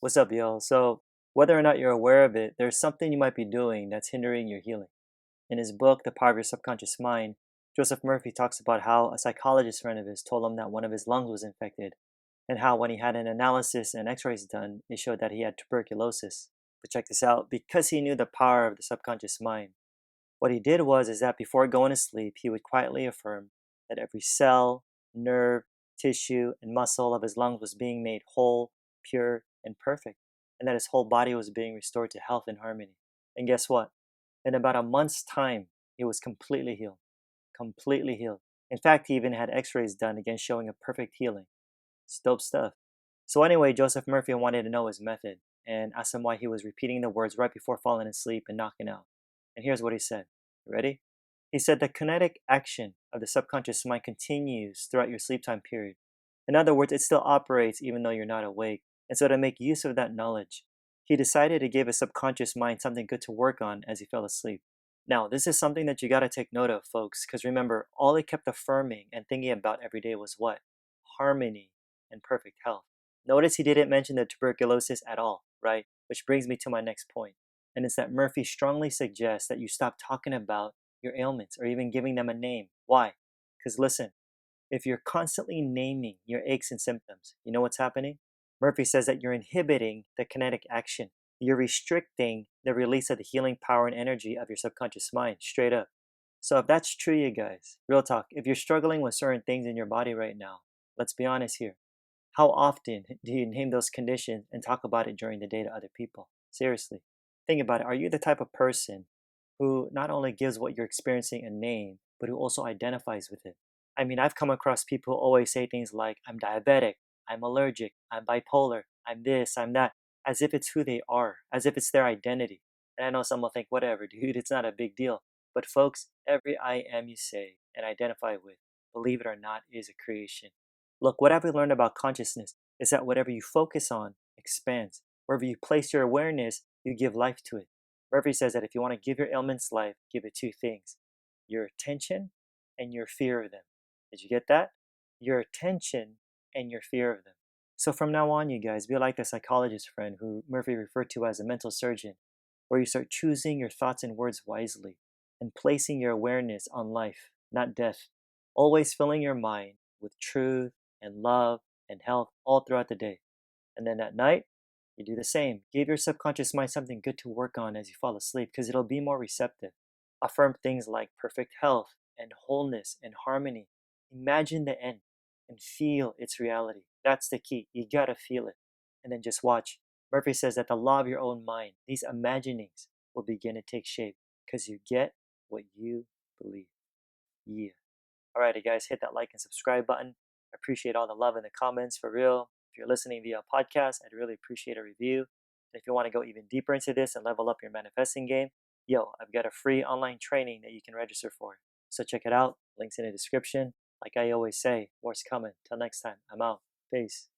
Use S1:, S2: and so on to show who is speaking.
S1: What's up, yo? So, whether or not you're aware of it, there's something you might be doing that's hindering your healing. In his book, The Power of Your Subconscious Mind, Joseph Murphy talks about how a psychologist friend of his told him that one of his lungs was infected, and how when he had an analysis and x rays done, it showed that he had tuberculosis. But check this out, because he knew the power of the subconscious mind, what he did is that before going to sleep, he would quietly affirm that every cell, nerve, tissue, and muscle of his lungs was being made whole, pure, and perfect, and that his whole body was being restored to health and harmony. And guess what? In about a month's time, he was completely healed. Completely healed. In fact, he even had x-rays done again showing a perfect healing. It's dope stuff. So anyway, Joseph Murphy wanted to know his method and asked him why he was repeating the words right before falling asleep and knocking out. And here's what he said. You ready? He said the kinetic action of the subconscious mind continues throughout your sleep time period. In other words, it still operates even though you're not awake. And so to make use of that knowledge, he decided to give his subconscious mind something good to work on as he fell asleep. Now, this is something that you got to take note of, folks, because remember, all he kept affirming and thinking about every day was what? Harmony and perfect health. Notice he didn't mention the tuberculosis at all, right? Which brings me to my next point. And it's that Murphy strongly suggests that you stop talking about your ailments or even giving them a name. Why? Because listen, if you're constantly naming your aches and symptoms, you know what's happening? Murphy says that you're inhibiting the kinetic action. You're restricting the release of the healing power and energy of your subconscious mind, straight up. So if that's true, you guys, real talk, if you're struggling with certain things in your body right now, let's be honest here. How often do you name those conditions and talk about it during the day to other people? Seriously. Think about it. Are you the type of person who not only gives what you're experiencing a name, but who also identifies with it? I mean, I've come across people who always say things like, I'm diabetic, I'm allergic, I'm bipolar, I'm this, I'm that, as if it's who they are, as if it's their identity. And I know some will think, whatever, dude, it's not a big deal. But folks, every I am you say and identify with, believe it or not, is a creation. Look, what I've learned about consciousness is that whatever you focus on expands. Wherever you place your awareness, you give life to it. Murphy says that if you want to give your ailments life, give it two things: your attention and your fear of them. Did you get that? Your attention and your fear of them. So from now on, you guys, be like the psychologist friend who Murphy referred to as a mental surgeon, where you start choosing your thoughts and words wisely and placing your awareness on life, not death. Always filling your mind with truth and love and health all throughout the day. And then at night, you do the same. Give your subconscious mind something good to work on as you fall asleep because it'll be more receptive. Affirm things like perfect health and wholeness and harmony. Imagine the end and feel its reality. That's the key. You gotta feel it. And then just watch. Murphy says that the law of your own mind, these imaginings, will begin to take shape because you get what you believe. Yeah. Alrighty, guys, hit that like and subscribe button. I appreciate all the love in the comments, for real. If you're listening via podcast, I'd really appreciate a review. And if you want to go even deeper into this and level up your manifesting game, yo, I've got a free online training that you can register for. So check it out. Links in the description. Like I always say, more's coming. Till next time, I'm out. Peace.